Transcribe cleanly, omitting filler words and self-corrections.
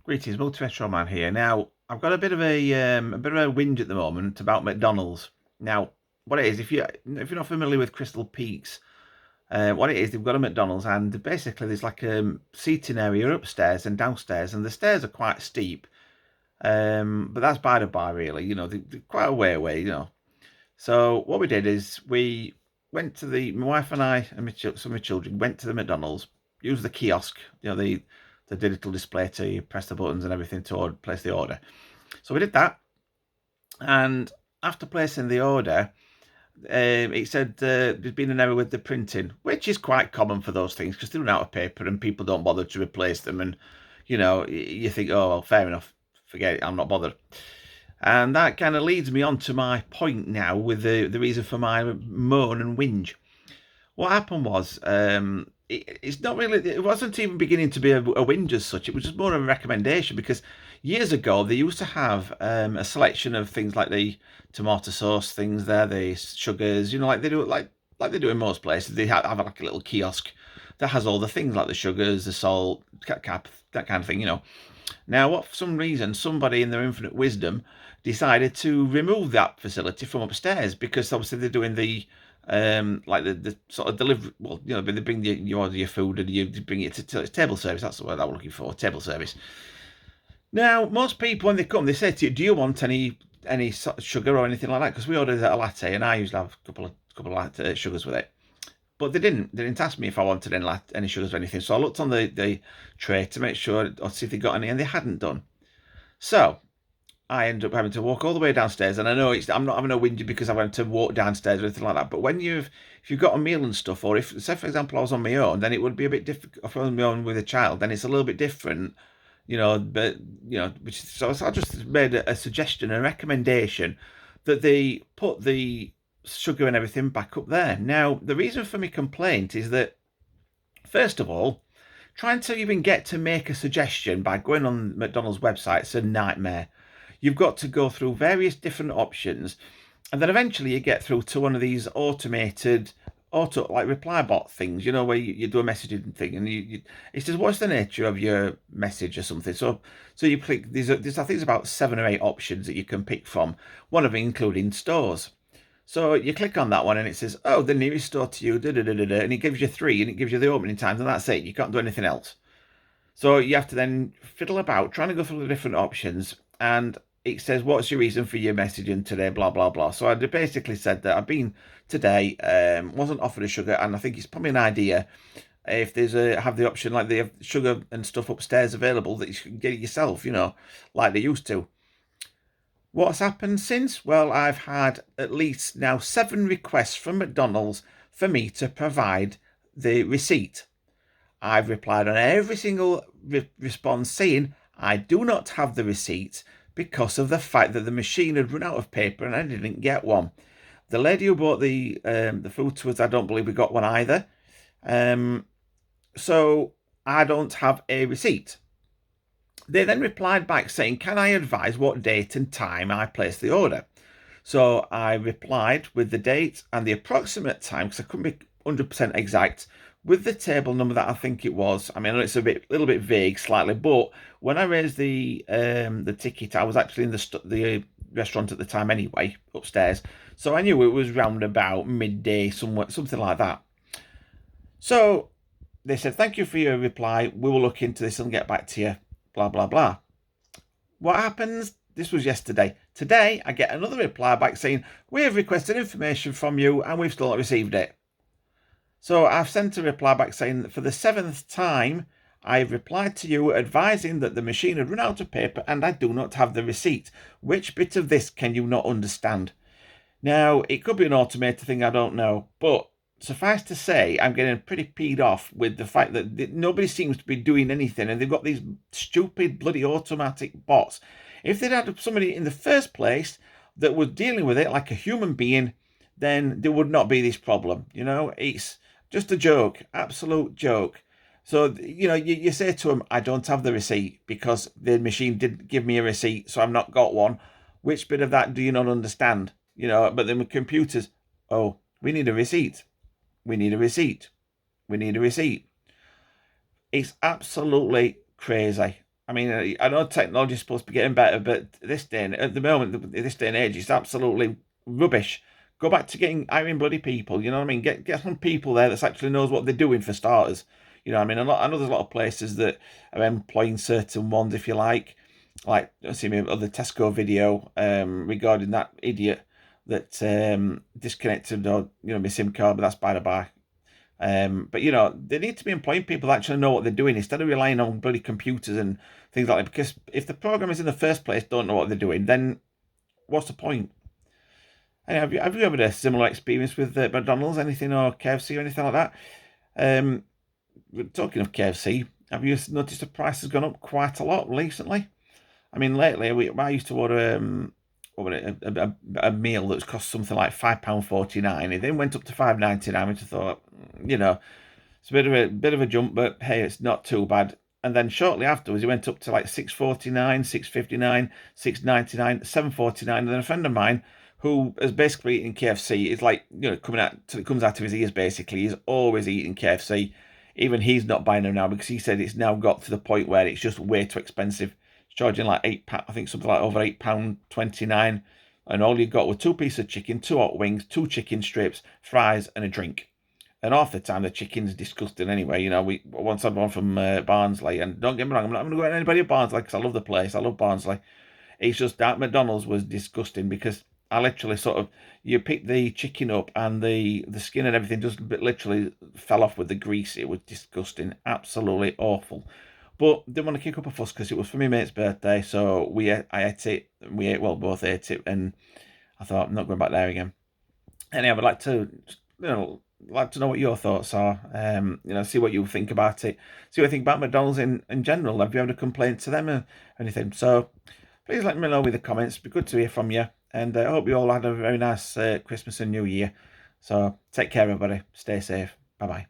Greetings, Multi-Retro Man here. Now, I've got a bit of a whinge at the moment about McDonald's. Now, what it is, if you're not familiar with Crystal Peaks, what it is, they've got a McDonald's, and basically there's like a seating area upstairs and downstairs, and the stairs are quite steep. But that's by the by, really. They're quite a way away. So what we did is we went to my wife and I and some of my children went to the McDonald's, used the kiosk, the digital display to you press the buttons and everything to place the order. So we did that, and after placing the order, it said there's been an error with the printing, which is quite common for those things because they're out of paper and people don't bother to replace them. And you think, oh well, fair enough, forget it, I'm not bothered. And that kind of leads me on to my point now with the reason for my moan and whinge. What happened was, it's not really, it wasn't even beginning to be a whinge as such. It was just more of a recommendation because years ago they used to have a selection of things like the tomato sauce things there, the sugars, like they do, like they do in most places. They have like a little kiosk that has all the things like the sugars, the salt, cap, that kind of thing. Now, what for some reason somebody in their infinite wisdom decided to remove that facility from upstairs because obviously they're doing the like the sort of delivery. Well, they bring you order your food and you bring it to table service. That's the word I'm looking for, table service. Now, most people when they come, they say to you, "Do you want any sort of sugar or anything like that?" Because we ordered a latte, and I usually have a couple of sugars with it. But they didn't ask me if I wanted any sugars or anything. So I looked on the tray to make sure or see if they got any, and they hadn't done. So I ended up having to walk all the way downstairs, and I know I'm not having a whinge because I went to walk downstairs or anything like that. But if you've got a meal and stuff, or if, say for example, I was on my own, then it would be a bit difficult. If I was on my own with a child, then it's a little bit different, But so I just made a suggestion, a recommendation that they put the sugar and everything back up there. Now, the reason for my complaint is that, first of all, trying to even get to make a suggestion by going on McDonald's website is a nightmare. You've got to go through various different options, and then eventually you get through to one of these automated like reply bot things, where you do a messaging thing and it says what's the nature of your message or something. So you click there's I think there's about 7 or 8 options that you can pick from, one of them including stores. So you click on that one and it says, oh, the nearest store to you, da, da, da, da, da, and it gives you 3 and it gives you the opening times, and that's it. You can't do anything else. So you have to then fiddle about trying to go through the different options, and it says, what's your reason for your messaging today, blah, blah, blah. So I basically said that I've been today, wasn't offered a sugar, and I think it's probably an idea if have the option, like they have sugar and stuff upstairs available, that you can get it yourself, like they used to. What's happened since? Well, I've had at least now 7 requests from McDonald's for me to provide the receipt. I've replied on every single response saying I do not have the receipt because of the fact that the machine had run out of paper and I didn't get one. The lady who bought the food to us, I don't believe we got one either. So I don't have a receipt. They then replied back saying, can I advise what date and time I placed the order? So I replied with the date and the approximate time, because I couldn't be 100% exact, with the table number that I think it was. I mean, it's a little bit vague slightly, but when I raised the ticket, I was actually in the restaurant at the time anyway, upstairs. So I knew it was round about midday, something like that. So they said, thank you for your reply. We will look into this and get back to you, blah, blah, blah. What happens? This was yesterday. Today, I get another reply back saying, we have requested information from you and we've still not received it. So I've sent a reply back saying that for the 7th time, I've replied to you advising that the machine had run out of paper and I do not have the receipt. Which bit of this can you not understand? Now, it could be an automated thing, I don't know, but suffice to say, I'm getting pretty peed off with the fact that nobody seems to be doing anything, and they've got these stupid bloody automatic bots. If they'd had somebody in the first place that was dealing with it like a human being, then there would not be this problem. It's just a joke, absolute joke. So, you say to them, I don't have the receipt because the machine didn't give me a receipt, so I've not got one. Which bit of that do you not understand? But then with computers, oh, we need a receipt. We need a receipt. We need a receipt. It's absolutely crazy. I mean, I know technology is supposed to be getting better, but at the moment, this day and age, it's absolutely rubbish. Go back to getting hiring bloody people. You know what I mean? Get some people there that actually knows what they're doing for starters. You know what I mean? I know there's a lot of places that are employing certain ones, if you like I see me other Tesco video regarding that idiot that disconnected or my SIM card, but that's by the by. But they need to be employing people that actually know what they're doing instead of relying on bloody computers and things like that. Because if the programmers in the first place don't know what they're doing, then what's the point? Hey, have you ever had a similar experience with McDonald's, anything, or KFC or anything like that? Um, Talking of KFC, have you noticed the price has gone up quite a lot recently? I mean, lately I used to order what was it, a meal that was cost something like £5.49. It then went up to £5.99, which I thought, it's a bit of a jump, but hey, it's not too bad. And then shortly afterwards, it went up to like 6.49, 6.59, 6.99, 7.49. And then a friend of mine who is basically eating KFC is like, it comes out of his ears basically. He's always eating KFC. Even he's not buying them now because he said it's now got to the point where it's just way too expensive. It's charging like £8, I think something like over £8.29. And all you got were 2 pieces of chicken, 2 hot wings, 2 chicken strips, fries, and a drink. And half the time the chicken's disgusting anyway. We once had one from Barnsley, and don't get me wrong, I'm not going to go at anybody at Barnsley because I love the place. I love Barnsley. It's just that McDonald's was disgusting because I literally you pick the chicken up and the skin and everything just literally fell off with the grease. It was disgusting, absolutely awful. But didn't want to kick up a fuss because it was for my mate's birthday, so I ate it. Both ate it, and I thought I'm not going back there again. Anyway, I would like to, like to know what your thoughts are. See what you think about it. See what you think about McDonald's in general. Have you ever complained to them or anything? So please let me know with the comments. It'd be good to hear from you. And I hope you all had a very nice Christmas and New Year. So take care, everybody. Stay safe. Bye bye.